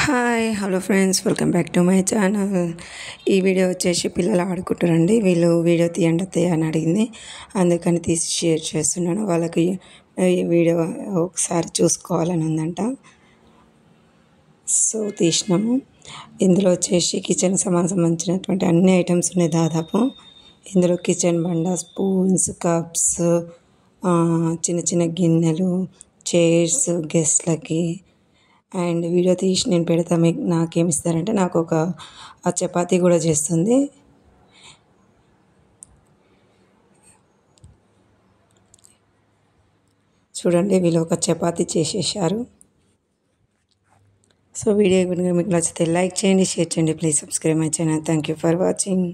Hi hello friends, welcome back to my channel. ఈ video వచ్చేసి పిల్లలు ఆడుకుంటారండి. వీళ్ళు వీడియో తీయండి అత్తయ్య అని అడిగింది, అందుకని తీసి షేర్ చేస్తున్నాను. వాళ్ళకి ఈ వీడియో ఒకసారి చూసుకోవాలని ఉందంట, సో తీసినాము. ఇందులో వచ్చేసి కిచెన్ సంబంధించినటువంటి అన్ని ఐటమ్స్ ఉన్నాయి దాదాపు. ఇందులో కిచెన్ బండ, స్పూన్స్, కప్స్, చిన్న చిన్న గిన్నెలు, చైర్స్ గెస్ట్లకి. అండ్ వీడియో తీసి నేను పెడతా, మీకు నాకేమి ఇస్తారంటే నాకు ఒక చపాతీ కూడా చేస్తుంది. చూడండి, వీళ్ళు ఒక చపాతీ చేసేసారు. సో వీడియో మీకు నచ్చితే లైక్ చేయండి, షేర్ చేయండి, please subscribe my channel. Thank you for watching.